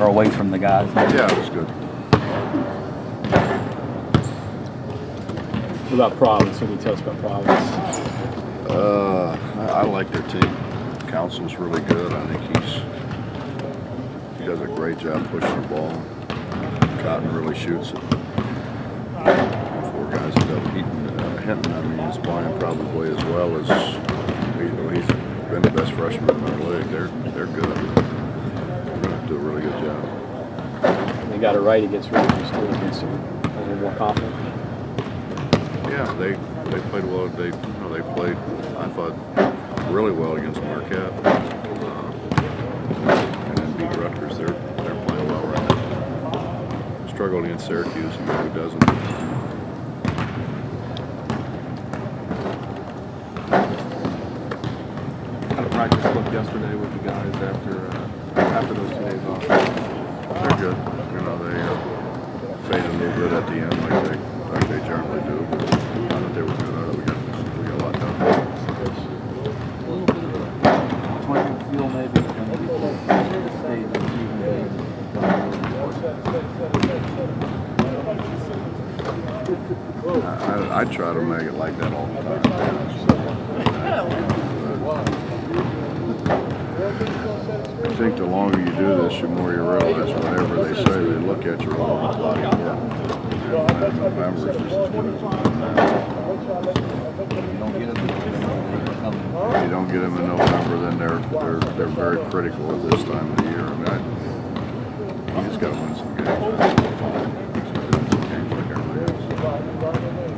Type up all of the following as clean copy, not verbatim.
or away from the guys? Yeah, it was good. What about Providence? What can you tell us about Providence? I like their team. Council's really good. I think he does a great job pushing the ball. Cotton really shoots it. 4 guys end up hitting. I mean, he's playing probably as well as he's been the best freshman in our league. They're good. They're going to do a really good job. They got it right against Rangers too. Against them, a little more confident. Yeah, they played well. They played, I thought, really well against Marquette, and then beat Rutgers. They're playing well right now. Struggled against Syracuse, who doesn't. How did practice look yesterday with the guys after those 2 days off? They're good. You know, they faded a little bit at the end, like they generally do. But I thought they were good. We got a lot done. Feel maybe when people stay the I try to make it like that all the time. I think the longer you do this, the more you realize whatever they say, they look at your whole body of work. And November is just as good as if you don't get them in November, then they're very critical of this time of the year. I mean, you just got to win some games.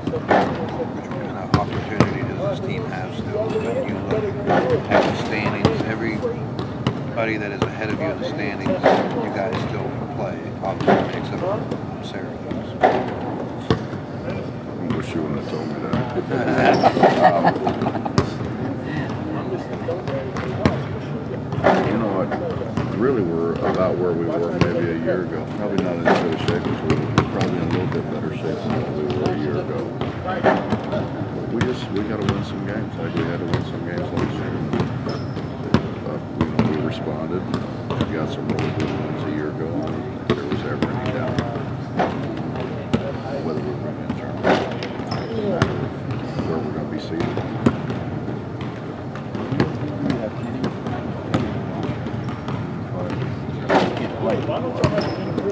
What kind of opportunity does this team have still? When you look at the standings, everybody that is ahead of you in the standings, you guys still play, obviously, except for Syracuse. I wish you wouldn't have told me that. You know what? Really, we're about where we were maybe a year ago. Probably not in as good a shape as we were. Probably in a little bit better shape than what we were a year ago. We got to win some games. Like we had to win some games last year. We responded. We got some really good ones a year ago. If there was ever any doubt whether we were going to win tournament, it's a matter of where we're going to be seated.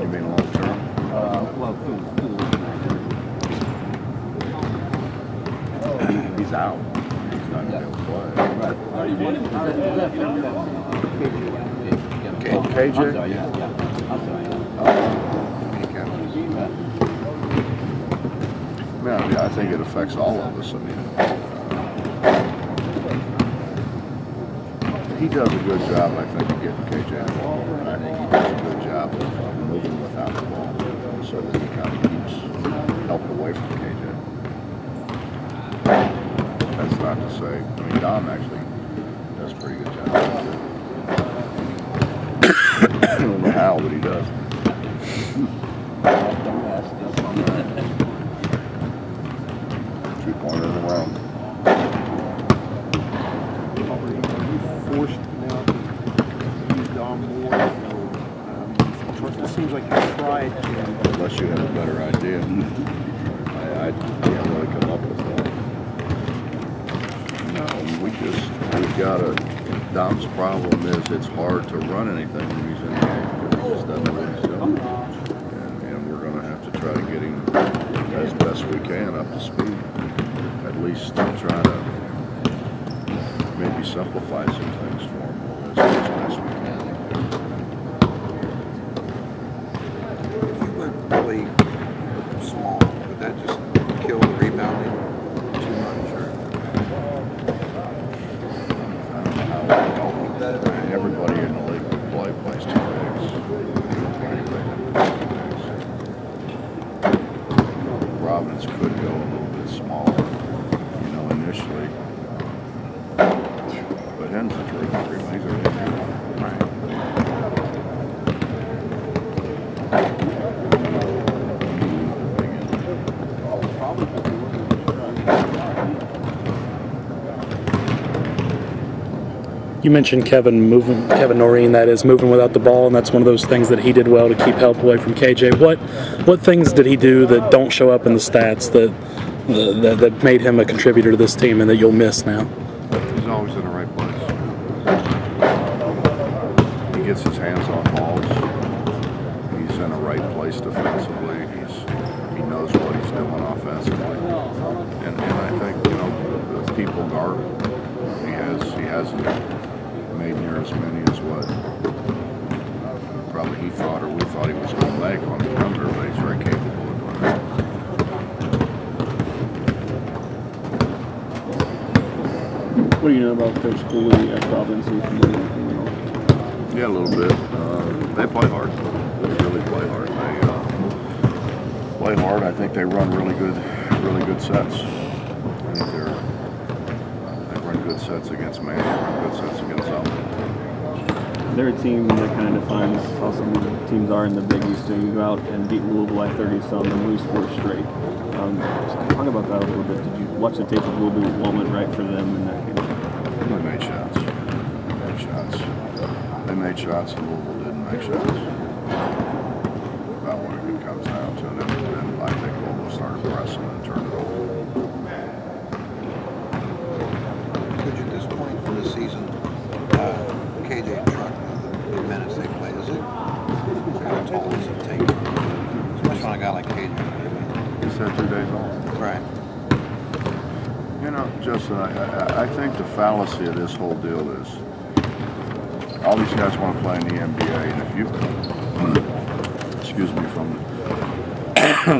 You mean long term? He's out. He's not going to be able to play. Oh, KJ? Yeah, I think it affects all of us. I mean, he does a good job, I think, of getting KJ the ball. I think he does a good job of moving without the ball so that he kind of keeps help away from KJ. That's not to say, I mean, Dom actually does a pretty good job. I don't know how, but he does. Two-pointer in the round. Forced now to use Dom more. It seems like you tried to. Unless you have a better idea. I can't really come up with that. No, we've got to. Dom's problem is it's hard to run anything when he's in the game. He just doesn't know what he's doing. And we're going to have to try to get him as best we can up to speed. At least try to maybe simplify some things for him as best we can. If you went really small, would that just kill the rebounding too much? Or? I don't know how we help with that. I mean, everybody in the league that plays 2 bigs. Providence could go a little bit smaller, you know, initially. But Hen's a terrific rebounder. He's a really good one. You mentioned Kevin Noreen, that is, moving without the ball, and that's one of those things that he did well to keep help away from KJ. What things did he do that don't show up in the stats that made him a contributor to this team and that you'll miss now? He's always in the right place. He gets his hands on balls. He's in the right place defensively. He knows what he's doing offensively. And I think, you know, the people guard him. He hasn't made near as many as what probably he thought or we thought he was going to make on the perimeter, but he's very capable of doing that. What do you know about Coach Cooley at Providence? Yeah, a little bit. They play hard. They really play hard. They play hard. I think they run really good sets. I think they run good sets against man. They run good sets against zone. They're a team that kind of defines how some teams are in the Big East. You go out and beat Louisville by 30-some and lose 4 straight. Talk about that a little bit. Did you watch the tape of Louisville? What went right for them in that game? They made shots. They made shots and Louisville didn't make shots. About what it comes down to. And then I think Louisville started pressing and turned it over. Could you, at this point in the season, KJ and Truck, the minutes they played, how tall does it take? Especially on a guy like KJ. He's had 2 days off. Right. You know, Justin, I think the fallacy of this whole deal is all these guys want to play in the NBA, and if you, excuse me, from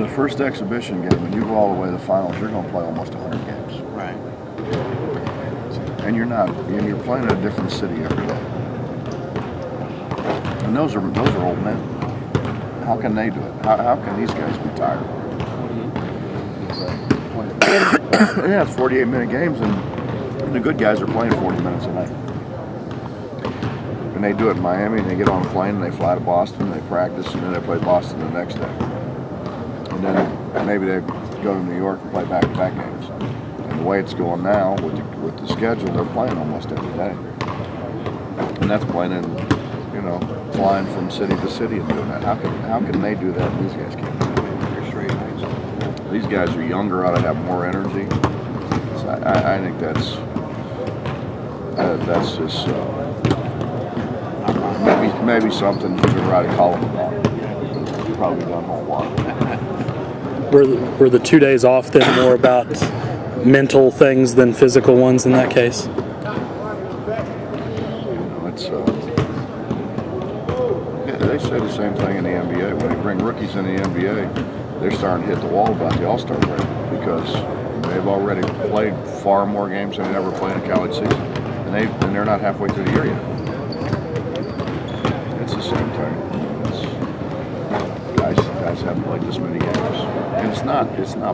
the first exhibition game, when you go all the way to the finals, you're going to play almost 100 games. Right. And you're not, you're playing in a different city every day. And those are old men. How can they do it? How can these guys be tired? Yeah, it's 48-minute games, and the good guys are playing 40 minutes a night. And they do it in Miami, and they get on a plane, and they fly to Boston, and they practice, and then they play Boston the next day. And then maybe they go to New York and play back-to-back games. And the way it's going now, with the schedule, they're playing almost every day. And that's playing in, you know, flying from city to city and doing that. How can they do that and these guys can't do it? These guys are younger, ought to have more energy. So I think that's just maybe something you could write a column about. Probably done a whole lot. Were the 2 days off then more about mental things than physical ones in that case? You know, it's yeah, they say the same thing in the NBA. When they bring rookies in the NBA, they're starting to hit the wall about the All-Star break because they've already played far more games than they ever played in a college season, and they're not halfway through the year yet. It's the same thing. Guys haven't played this many games, and it's not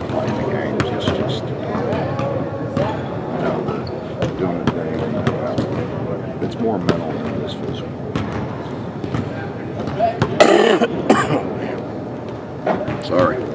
playing the games. It's just doing it day in and day out. It's more mental than it is physical. Sorry.